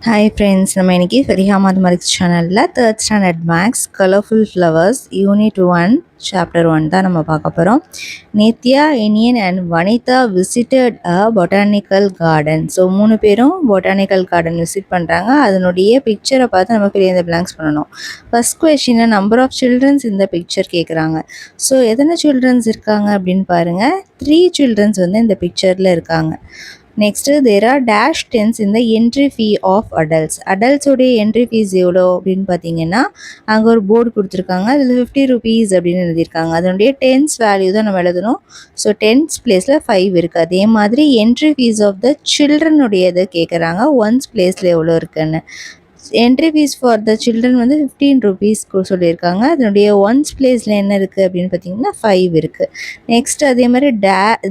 Hi friends, நம்ம இன்னைக்கு Feriha mathematics சேனலில் third standard maths colourful flowers unit 1 chapter 1 தான் நம்ம பார்க்க போகிறோம். Nithya, Iniyan and Vanitha visited a botanical garden. So 3 பேரும் பொட்டானிக்கல் கார்டன் விசிட் பண்ணுறாங்க. அதனுடைய பிக்சரை பார்த்து நம்ம ஃபில் இன் தி பிளாங்க்ஸ் பண்ணணும். ஃபர்ஸ்ட் கொஸ்டினில் நம்பர் ஆஃப் சில்ட்ரன்ஸ் இந்த பிக்சர் கேட்குறாங்க. ஸோ எத்தனை சில்ட்ரன்ஸ் இருக்காங்க அப்படின்னு பாருங்கள். 3 சில்ட்ரன்ஸ் வந்து இந்த பிக்சரில் இருக்காங்க. Next there are dash tens in the entry fee of adults. adultஸோடைய என்ட்ரி ஃபீஸ் எவ்வளோ அப்படின்னு பார்த்தீங்கன்னா அங்கே ஒரு போர்டு கொடுத்துருக்காங்க. அதில் 50 rupees அப்படின்னு எழுதியிருக்காங்க. அதனுடைய டென்ஸ் வேல்யூ தான் நம்ம எழுதணும். ஸோ டென்ஸ் பிளேஸில் 5 இருக்குது. அதே மாதிரி என்ட்ரி ஃபீஸ் ஆஃப் த சில்ட்ரனுடையது கேட்குறாங்க. ஒன்ஸ் பிளேஸில் எவ்வளோ இருக்குன்னு. Entry fees for the children வந்து 15 rupees சொல்லியிருக்காங்க. அதனுடைய ஒன்ஸ் பிளேஸில் என்ன இருக்குது அப்படின்னு பார்த்தீங்கன்னா 5 இருக்குது. நெக்ஸ்ட் அதே மாதிரி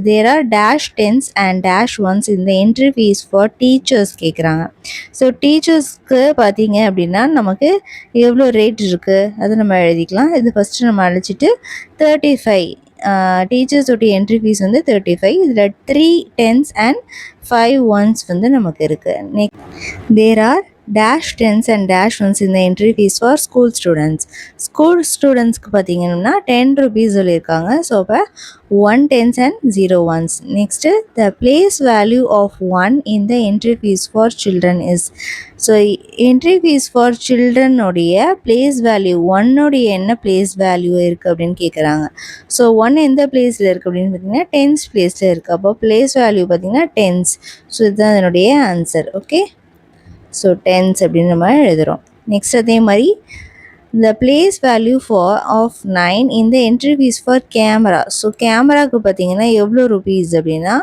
there are dash tens and dash ones இந்த என்ட்ரி ஃபீஸ் ஃபார் டீச்சர்ஸ் கேட்குறாங்க. ஸோ டீச்சர்ஸ்க்கு பார்த்தீங்க அப்படின்னா நமக்கு எவ்வளோ ரேட் இருக்குது அதை நம்ம எழுதிக்கலாம். இது ஃபஸ்ட்டு நம்ம அழைச்சிட்டு 35 டீச்சர்ஸோடைய என்ட்ரி ஃபீஸ் வந்து 35. இதில் 3 டென்ஸ் அண்ட் 5 ஒன்ஸ் வந்து நமக்கு இருக்குது. There are dash tens and dash ones இந்த entry fees for school students. School ஸ்டூடெண்ட்ஸ்க்கு பார்த்தீங்கன்னா 10 rupees சொல்லியிருக்காங்க. ஸோ அப்போ 1 tens and 0 ones. Next the place value of 1 in the entry fees for children is. So entry fees for சில்ட்ரனுடைய place value 1உடைய என்ன place value இருக்குது அப்படின்னு கேட்குறாங்க. ஸோ 1 எந்த பிளேஸில் இருக்குது அப்படின்னு பார்த்தீங்கன்னா டென்ஸ் பிளேஸில் இருக்குது. அப்போ பிளேஸ் வேல்யூ பார்த்தீங்கன்னா டென்ஸ். ஸோ இதுதான் அதனுடைய ஆன்சர். ஓகே, ஸோ டென்ஸ் அப்படின்னு நம்ம எழுதுகிறோம். நெக்ஸ்ட் அதே மாதிரி the place value for of 9 in the entry fees for camera. So கேமராவுக்கு பார்த்தீங்கன்னா எவ்வளோ ருபீஸ் அப்படின்னா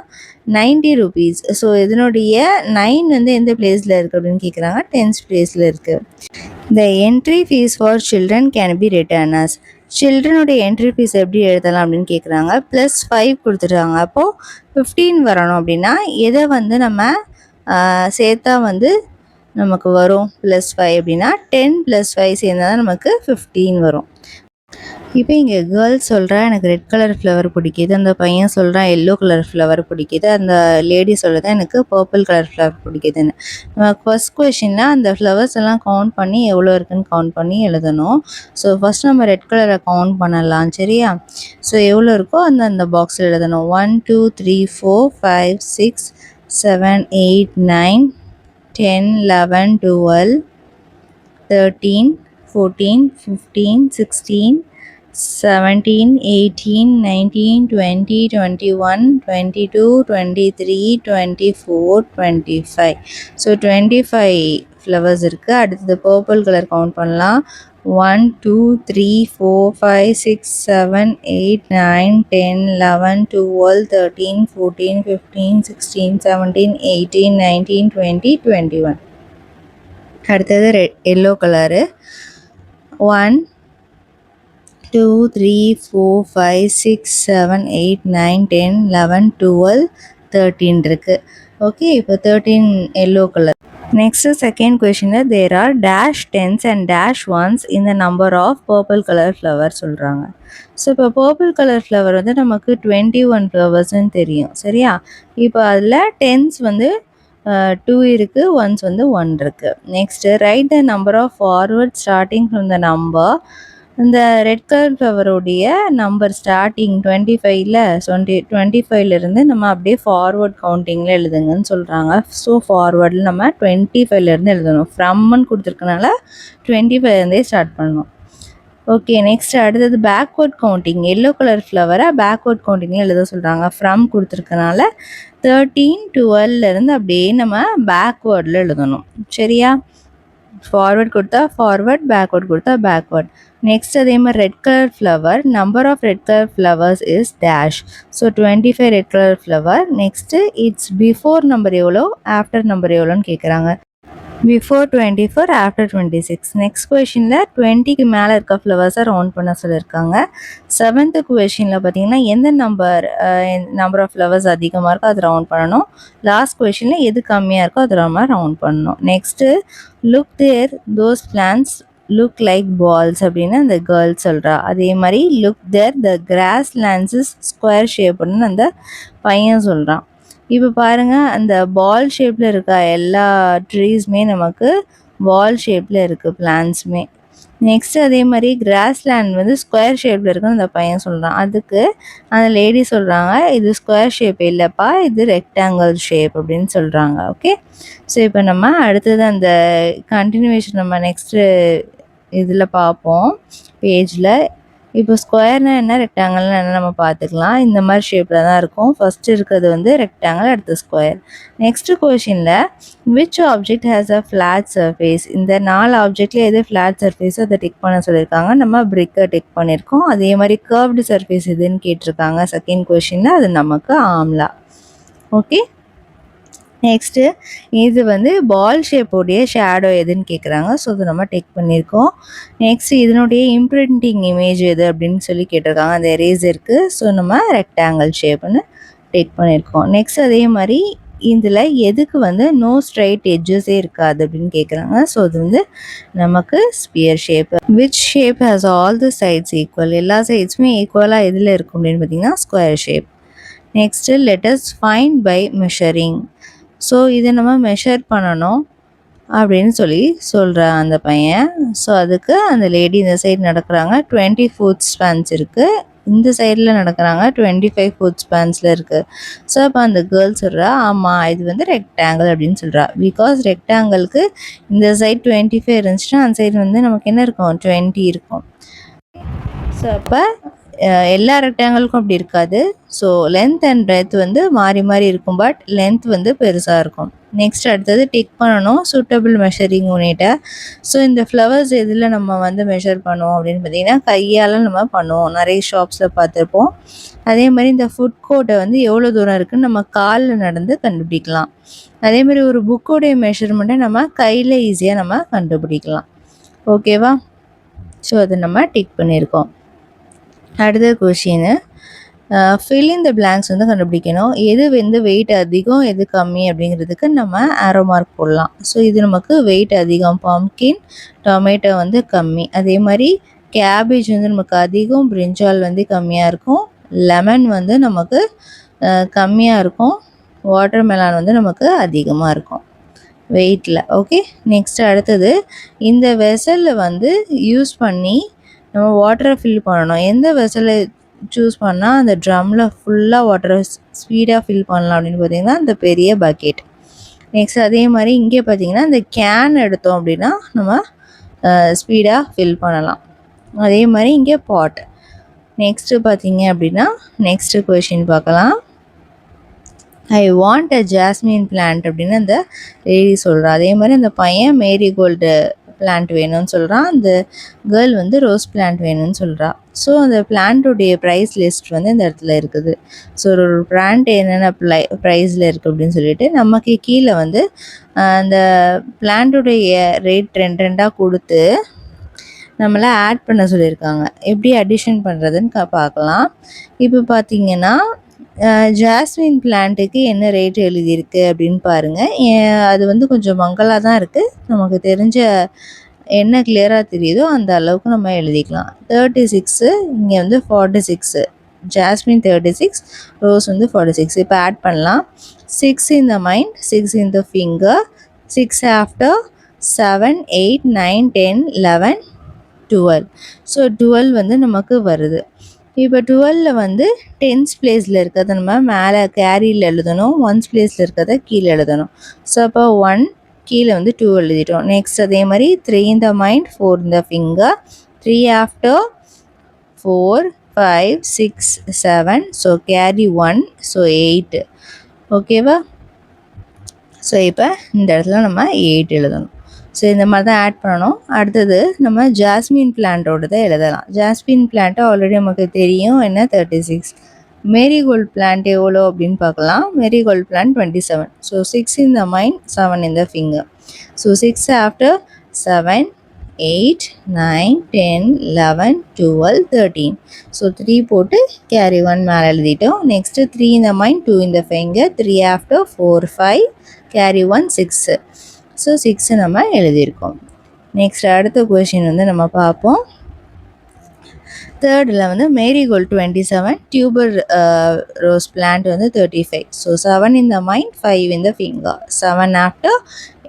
90 rupees. ஸோ இதனுடைய 9 வந்து எந்த பிளேஸில் இருக்குது அப்படின்னு கேட்குறாங்க. டென்ஸ் பிளேஸில் இருக்குது. the entry fees for children can be written as. சில்ட்ரனுடைய என்ட்ரி ஃபீஸ் எப்படி எழுதலாம் அப்படின்னு கேட்குறாங்க. +5 கொடுத்துட்டாங்க. அப்போது 15 வரணும் அப்படின்னா எதை வந்து நம்ம சேர்த்தா வந்து நமக்கு வரும் +5 அப்படின்னா 10 + 5 சேர்ந்தால் தான் நமக்கு 15 வரும். இப்போ இங்கே கேர்ள்ஸ் சொல்கிறா எனக்கு ரெட் கலர் ஃப்ளவர் பிடிக்கிது, அந்த பையன் சொல்கிறான் எல்லோ கலர் ஃப்ளவர் பிடிக்கிது, அந்த லேடி சொல்லுறது எனக்கு பர்பிள் கலர் ஃப்ளவர் பிடிக்குதுன்னு. நமக்கு ஃபர்ஸ்ட் கொஷினில் அந்த ஃப்ளவர்ஸ் எல்லாம் கவுண்ட் பண்ணி எவ்வளோ இருக்குன்னு கவுண்ட் பண்ணி எழுதணும். ஸோ ஃபஸ்ட் நம்ம ரெட் கலரை கவுண்ட் பண்ணலாம், சரியா? ஸோ எவ்வளோ இருக்கோ அந்த பாக்ஸில் எழுதணும். 1 2 3 4 5 6 7 8 9 10 11 12 13 14 15 16 17 18 19 20 21 22 23 24 25. ஸோ 25 ஃப்ளவர்ஸ் இருக்குது. அடுத்தது பர்பிள் கலர் கவுண்ட் பண்ணலாம். 1 2 3 4 5 6 7 8 9 10 11 12 13 14 15 16 17 18 19 20 21. அடுத்தது எல்லோ கலரு 1 2 3 4 5 6 7 8 9 10 11 12 13 இருக்குது. ஓகே, இப்போ 13 எல்லோ கலர். நெக்ஸ்ட்டு செகண்ட் கொஷினில் there are dash tens and dash ones இந்த number of purple colour flower சொல்கிறாங்க. ஸோ இப்போ பர்பிள் கலர் ஃப்ளவர் வந்து நமக்கு 21 ஃப்ளவர்ஸ்ன்னு தெரியும், சரியா? இப்போ அதில் டென்ஸ் வந்து 2 இருக்குது, ஒன்ஸ் வந்து 1 இருக்குது. Next write the number of forward starting from the number. இந்த ரெட் கலர் ஃப்ளவருடைய நம்பர் ஸ்டார்டிங் 25ல் 25லேருந்து நம்ம அப்படியே ஃபார்வர்ட் கவுண்டிங்கில் எழுதுங்கன்னு சொல்கிறாங்க. ஸோ ஃபார்வர்டில் நம்ம 25லேருந்து எழுதணும். ஃப்ரம்னு கொடுத்துருக்கனால 25லேருந்தே ஸ்டார்ட் பண்ணணும். ஓகே, நெக்ஸ்ட் அடுத்தது பேக்வேர்ட் கவுண்டிங். எல்லோ கலர் ஃப்ளவரை பேக்வேர்ட் கவுண்டிங்கில் எழுத சொல்கிறாங்க. ஃப்ரம் கொடுத்துருக்கனால 13 12லேருந்து அப்படியே நம்ம பேக்வேர்டில் எழுதணும், சரியா? ஃபார்வர்ட் கொடுத்தா ஃபார்வர்ட், பேக்வேர்ட் கொடுத்தா பேக்வேர்ட். நெக்ஸ்ட் அதே மாதிரி red colour flower number of red colour flowers is dash. So 25 red colour flower. Next it's before number எவ்வளோ, ஆஃப்டர் நம்பர் எவ்வளோன்னு கேட்குறாங்க. Before 24 after 26. நெக்ஸ்ட் கொஷினில் 20க்கு மேலே இருக்க ஃப்ளவர்ஸை ரவுண்ட் பண்ண சொல்லியிருக்காங்க. 7th கொஷினில் பார்த்தீங்கன்னா எந்த நம்பர் ஆஃப் ஃப்ளவர்ஸ் அதிகமாக இருக்கோ அதை ரவுண்ட் பண்ணணும். லாஸ்ட் கொஷினில் எது கம்மியாக இருக்கோ அதை நம்ம ரவுண்ட் பண்ணணும். Next look there those plants look like balls அப்படின்னு அந்த கேர்ள் சொல்கிறா. அதே மாதிரி look there the grass lands is square ஷேப்னு அந்த பையன் சொல்கிறான். இப்போ பாருங்கள் அந்த பால் ஷேப்பில் இருக்க எல்லா ட்ரீஸுமே நமக்கு பால் ஷேப்பில் இருக்குது பிளான்ஸுமே. நெக்ஸ்ட் அதே மாதிரி கிராஸ் லேண்ட் வந்து ஸ்கொயர் ஷேப்பில் இருக்குன்னு அந்த பையன் சொல்கிறான். அதுக்கு அந்த லேடி சொல்கிறாங்க இது ஸ்கொயர் ஷேப் இல்லைப்பா, இது ரெக்டாங்கிள் ஷேப் அப்படின்னு சொல்கிறாங்க. ஓகே, ஸோ இப்போ நம்ம அடுத்தது அந்த கண்டினியூவேஷன் நம்ம நெக்ஸ்ட்டு இதில் பார்ப்போம் பேஜில். இப்போ ஸ்கொயர்னால் என்ன, ரெக்டாங்கிள்னா என்ன நம்ம பார்த்துக்கலாம். இந்த மாதிரி ஷேப்பில் தான் இருக்கும். ஃபஸ்ட்டு இருக்கிறது வந்து ரெக்டாங்கிள், அடுத்து ஸ்கொயர். நெக்ஸ்ட்டு கொஷினில் which object has a flat surface, இந்த 4 ஆப்ஜெக்டில் எது ஃப்ளாட் சர்ஃபேஸோ அதை டிக் பண்ண சொல்லியிருக்காங்க. நம்ம பிரிக்கை டிக் பண்ணியிருக்கோம். அதே மாதிரி கர்வ்டு சர்ஃபேஸ் எதுன்னு கேட்டிருக்காங்க செகண்ட் கொஷினில், அது நமக்கு ஆம்லா. ஓகே, நெக்ஸ்ட்டு இது வந்து பால் ஷேப்போடைய ஷேடோ எதுன்னு கேட்குறாங்க. ஸோ அதை நம்ம டெக் பண்ணியிருக்கோம். நெக்ஸ்ட்டு இதனுடைய இம்ப்ரிண்டிங் இமேஜ் எது அப்படின்னு சொல்லி கேட்டிருக்காங்க. அந்த எரேசருக்கு. ஸோ நம்ம ரெக்டாங்கிள் ஷேப்புன்னு டெக் பண்ணியிருக்கோம். நெக்ஸ்ட் அதே மாதிரி இதில் எதுக்கு வந்து நோ ஸ்ட்ரைட் எட்ஜஸே இருக்காது அப்படின்னு கேட்குறாங்க. ஸோ அது வந்து நமக்கு sphere shape. Which shape has all the sides equal, எல்லா சைட்ஸுமே ஈக்குவலாக எதில் இருக்கும் அப்படின்னு பார்த்தீங்கன்னா square shape. Next let's find by measuring. So இதை நம்ம மெஷர் பண்ணணும் அப்படின்னு சொல்லி சொல்கிறான் அந்த பையன். ஸோ அதுக்கு அந்த லேடி இந்த சைடு நடக்கிறாங்க, 20 foot ஸ்பேன்ஸ் இருக்குது. இந்த சைடில் நடக்கிறாங்க, 25 foot ஸ்பேன்ஸில் இருக்குது. ஸோ அப்போ அந்த கேர்ள் சொல்கிறா ஆமாம் இது வந்து ரெக்டாங்கிள் அப்படின்னு சொல்கிறா. பிகாஸ் ரெக்டாங்கிளுக்கு இந்த சைடு 25 இருந்துச்சுன்னா அந்த சைடு வந்து நமக்கு என்ன இருக்கும், 20 இருக்கும். ஸோ அப்போ எல்லா ரெக்டாங்கிளுக்கும் அப்படி இருக்காது. ஸோ லென்த் அண்ட் பிரெத் வந்து மாறி மாறி இருக்கும், பட் லென்த் வந்து பெருசாக இருக்கும். நெக்ஸ்ட் அடுத்தது டிக் பண்ணணும் சூட்டபிள் மெஷரிங் யூனிட்டை. ஸோ இந்த ஃப்ளவர்ஸ் எதில் நம்ம வந்து மெஷர் பண்ணுவோம் அப்படின்னு பார்த்தீங்கன்னா கையால் நம்ம பண்ணுவோம், நிறைய ஷாப்ஸில் பார்த்துருப்போம். அதே மாதிரி இந்த ஃபுட் கோர்ட்டை வந்து எவ்வளோ தூரம் இருக்குதுன்னு நம்ம காலில் நடந்து கண்டுபிடிக்கலாம். அதே மாதிரி ஒரு புக்கோடைய மெஷர்மெண்ட்டை நம்ம கையில் ஈஸியாக நம்ம கண்டுபிடிக்கலாம். ஓகேவா, ஸோ அதை நம்ம டிக் பண்ணியிருக்கோம். அடுத்த question fill in the blanks வந்து கண்டுபிடிக்கணும். எது வந்து வெயிட் அதிகம் எது கம்மி அப்படிங்கிறதுக்கு நம்ம ஆரோ மார்க் போடலாம். ஸோ இது நமக்கு வெயிட் அதிகம், பம்கின் டொமேட்டோ வந்து கம்மி. அதே மாதிரி கேபேஜ் வந்து நமக்கு அதிகம், பிரிஞ்சால் வந்து கம்மியாக இருக்கும், லெமன் வந்து நமக்கு கம்மியாக இருக்கும், வாட்டர் மெலான் வந்து நமக்கு அதிகமாக இருக்கும் வெயிட்டில். ஓகே, நெக்ஸ்ட் அடுத்தது இந்த வெசலில் வந்து யூஸ் பண்ணி நம்ம வாட்டரை ஃபில் பண்ணணும். எந்த வெசலை சூஸ் பண்ணால் அந்த ட்ரம்மில் ஃபுல்லாக வாட்டரை ஸ்பீடாக ஃபில் பண்ணலாம் அப்படின்னு பார்த்திங்கன்னா அந்த பெரிய பக்கெட். நெக்ஸ்ட் அதே மாதிரி இங்கே பார்த்திங்கன்னா இந்த கேன் எடுத்தோம் அப்படின்னா நம்ம ஸ்பீடாக ஃபில் பண்ணலாம். அதே மாதிரி இங்கே பாட். நெக்ஸ்ட்டு பார்த்திங்க அப்படின்னா நெக்ஸ்ட்டு கொஷின் பார்க்கலாம். I want a jasmine plant அப்படின்னு அந்த லேடி சொல்கிறா. அதே மாதிரி அந்த பையன் மேரிகோல்டு பிளான்ட் வேணும்னு சொல்கிறான், அந்த கேர்ள் வந்து ரோஸ் பிளான்ட் வேணும்னு சொல்கிறா. ஸோ அந்த பிளான்ட்டுடைய ப்ரைஸ் லிஸ்ட் வந்து இந்த இடத்துல இருக்குது. ஸோ ஒரு பிளான்ட் என்னென்ன ப்ரைஸில் இருக்குது அப்படின்னு சொல்லிட்டு நமக்கு கீழே வந்து அந்த பிளான்ட்டுடைய ரேட் ரெண்டாக கொடுத்து நம்மளை ஆட் பண்ண சொல்லியிருக்காங்க. எப்படி அடிஷன் பண்ணுறதுன்னு பார்க்கலாம். இப்போ பார்த்திங்கன்னா ஜாஸ்மின் பிளான்ட்டுக்கு என்ன ரேட் எழுதியிருக்கு அப்படின்னு பாருங்கள். அது வந்து கொஞ்சம் மங்கலாக தான் இருக்குது, நமக்கு தெரிஞ்ச என்ன கிளியராக தெரியுதோ அந்த அளவுக்கு நம்ம எழுதிக்கலாம். 36, இங்கே வந்து 46, ஜாஸ்மின் 36, ரோஸ் வந்து 46. இப்போ ஆட் பண்ணலாம். 6 in the mind, 6 in the finger, 6 after, 7, 8, 9, 10, 11, 12. So 12 வந்து நமக்கு வருது. இப்போ 12ல் வந்து 10th பிளேஸில் இருக்கிறத நம்ம மேலே கேரியில் எழுதணும், 1st பிளேஸில் இருக்கிறத கீழே எழுதணும். ஸோ அப்போ 1 கீழே வந்து 2 எழுதிட்டோம். நெக்ஸ்ட் அதே மாதிரி 3 in the mind, 4 in the finger, 3 after, 4, 5, 6, 7. So carry 1, so 8. ஓகேவா, ஸோ இப்போ இந்த இடத்துல நம்ம 8 எழுதணும். ஸோ இந்த மாதிரி தான் ஆட் பண்ணணும். அடுத்தது நம்ம ஜாஸ்மின் பிளான்ட்டோட தான் எழுதலாம். ஜாஸ்மின் பிளான்ட்டு ஆல்ரெடி நமக்கு தெரியும் என்ன, 36. மேரிகோல்டு பிளான்ட் எவ்வளோ அப்படின்னு பார்க்கலாம். Marigold plant 27. So 6 in the mind, 7 in the finger. So 6 after, 7, 8, 9, 10, 11, 12, 13. So 3 போட்டு கேரி 1 மேலே எழுதிட்டோம். Next 3 in the mind, 2 in the finger, 3 after, 4, 5, carry 1, 6. So 6 நம்ம எழுதியிருக்கோம். நெக்ஸ்ட் அடுத்த கொஷின் வந்து நம்ம பார்ப்போம். தேர்டில் வந்து மேரிகோல்டு 27, டியூபர் ரோஸ் பிளான்ட் வந்து 35. So 7 in the mind, 5 in the finger. 7 after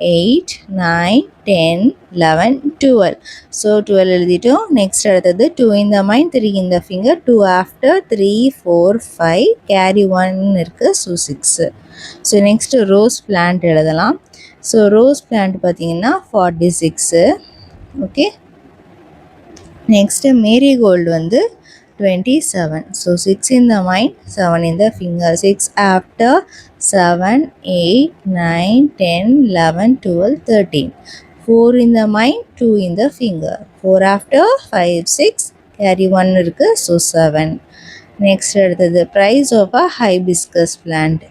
8, 9, 10, 11, 12. So 12 எழுதிட்டோம். நெக்ஸ்ட் அடுத்தது 2 in the mind, 3 in the finger. 2 after 3, 4, 5, carry 1 இருக்குது. So 6. So next rose plant எழுதலாம். ஸோ ரோஸ் பிளான்ட் பார்த்தீங்கன்னா 46. ஓகே, நெக்ஸ்ட்டு மேரிகோல்டு வந்து 27. So 6 in the mind, 7 in the finger. 6 after 7, 8, 9, 10, 11, 12, 13. 4 in the mind, 2 in the finger. 4 after 5, 6, carry 1 இருக்குது. So 7. Next அடுத்தது price of a hibiscus plant.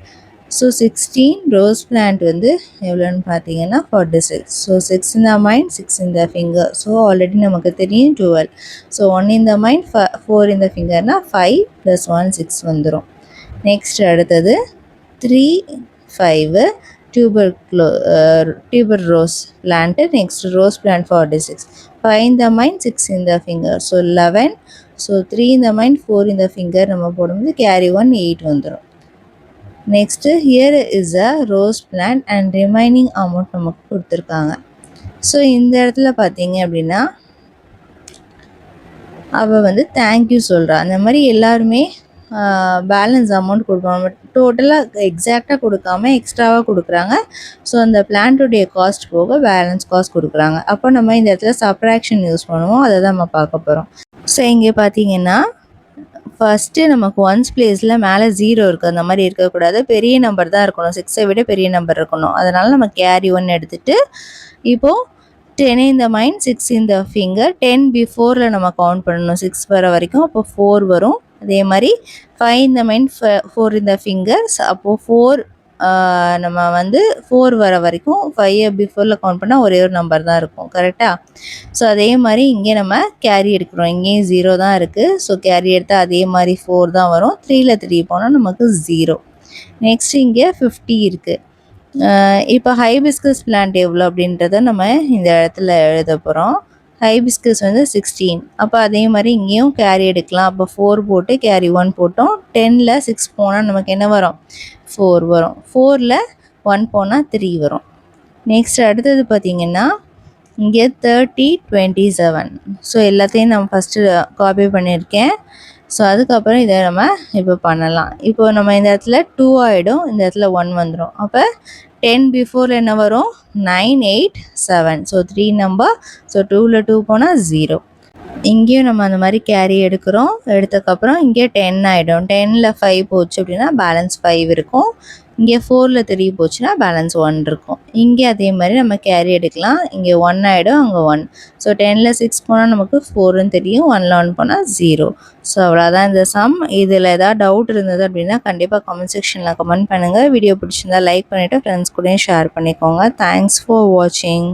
So 16 rose plant வந்து எவ்வளோன்னு பார்த்தீங்கன்னா 46. So 6 in the mind, 6 in the finger. So already நமக்கு தெரியும் 12. So 1 in the mind, 4 in the fingerனா 5 + 1 6 வந்துடும். Next அடுத்தது 3, 5 tuberose plant. Next rose plant 46. 5 in the mind, 6 in the finger. So 11. So 3 in the mind, 4 in the finger நம்ம போடும்போது carry 1 8 வந்துடும். Next here is a rose plant and remaining amount நமக்கு கொடுத்துருக்காங்க. So இந்த இடத்துல பார்த்தீங்க அப்படின்னா அவள் வந்து தேங்க்யூ சொல்கிறா. அந்த மாதிரி எல்லாருமே பேலன்ஸ் அமௌண்ட் கொடுப்பாங்க, டோட்டலாக எக்ஸாக்டாக கொடுக்காம எக்ஸ்ட்ராவாக கொடுக்குறாங்க. ஸோ அந்த பிளான்ட்டுடைய காஸ்ட் போக பேலன்ஸ் காஸ்ட் கொடுக்குறாங்க. அப்போ நம்ம இந்த இடத்துல சப்ராக்ஷன் யூஸ் பண்ணுவோம், அதை தான் நம்ம பார்க்க போகிறோம். ஸோ இங்கே பார்த்தீங்கன்னா ஃபஸ்ட்டு நமக்கு ஒன்ஸ் பிளேஸில் மேலே 0 இருக்குது, அந்த மாதிரி இருக்கக்கூடாது, பெரிய நம்பர் தான் இருக்கணும், 6ஐ விட பெரிய நம்பர் இருக்கணும். அதனால் நம்ம கேரி 1 எடுத்துகிட்டு இப்போது 10 in the mind, 6 in the finger. 10 பிஃபோரில் நம்ம கவுண்ட் பண்ணணும் 6 வர வரைக்கும். அப்போ 4 வரும். அதே மாதிரி 5 in the mind, 4 in the fingers. அப்போது 4 நம்ம வந்து 4 வர வரைக்கும் 5 பிஃபோரில் கவுண்ட் பண்ணால் ஒரே ஒரு நம்பர் தான் இருக்கும், கரெக்டாக? ஸோ அதே மாதிரி இங்கே நம்ம கேரி எடுக்கிறோம். இங்கேயும் 0 தான் இருக்குது. ஸோ கேரி எடுத்தால் அதே மாதிரி 4 தான் வரும். 3ல் 3 போனால் நமக்கு 0. நெக்ஸ்ட் இங்கே 50 இருக்குது. இப்போ ஹைபிஸ்கஸ் பிளான்ட் எவ்வளோ அப்படின்றத நம்ம இந்த இடத்துல எழுத போகிறோம். ஹைபிஸ்கஸ் வந்து 16. அப்போ அதே மாதிரி இங்கேயும் கேரி எடுக்கலாம். அப்போ 4 போட்டு கேரி 1 போட்டோம். 10ல் 6 போனால் நமக்கு என்ன வரும்? 4 வரும். 4ல் 1 போனால் 3 வரும். நெக்ஸ்ட் அடுத்தது பார்த்திங்கன்னா இங்கே 30, 27. ஸோ எல்லாத்தையும் நம்ம ஃபஸ்ட்டு காப்பி பண்ணியிருக்கேன். ஸோ அதுக்கப்புறம் இதை நம்ம இப்போ பண்ணலாம். இப்போ நம்ம இந்த இடத்துல 2 ஆகிடும், இந்த இடத்துல 1 வந்துடும். அப்போ 10 பிஃபோரில் என்ன வரும்? 9, 8, 7. So 3 number. ஸோ 2ல் 2 போனால் 0. இங்கேயும் நம்ம அந்த மாதிரி கேரி எடுக்கிறோம். எடுத்ததுக்கப்புறம் இங்கே 10 ஆகிடும். 10ல் 5 போச்சு அப்படின்னா பேலன்ஸ் 5 இருக்கும். இங்கே 4ல் 3 போச்சுன்னா பேலன்ஸ் 1 இருக்கும். இங்கே அதே மாதிரி நம்ம கேரி எடுக்கலாம். இங்கே 1 ஆகிடும், அங்கே 1. ஸோ 10ல் 6 போனால் நமக்கு 4ன்னு தெரியும். 1ல் 1 போனால் 0. ஸோ அவ்வளோதான் இந்த சம். இதில் ஏதாவது டவுட் இருந்தது அப்படின்னா கண்டிப்பாக கமெண்ட் செக்ஷனில் கமெண்ட் பண்ணுங்கள். வீடியோ பிடிச்சிருந்தா லைக் பண்ணிவிட்டு ஃப்ரெண்ட்ஸ் கூடயும் ஷேர் பண்ணிக்கோங்க. தேங்க்ஸ் ஃபார் வாட்சிங்.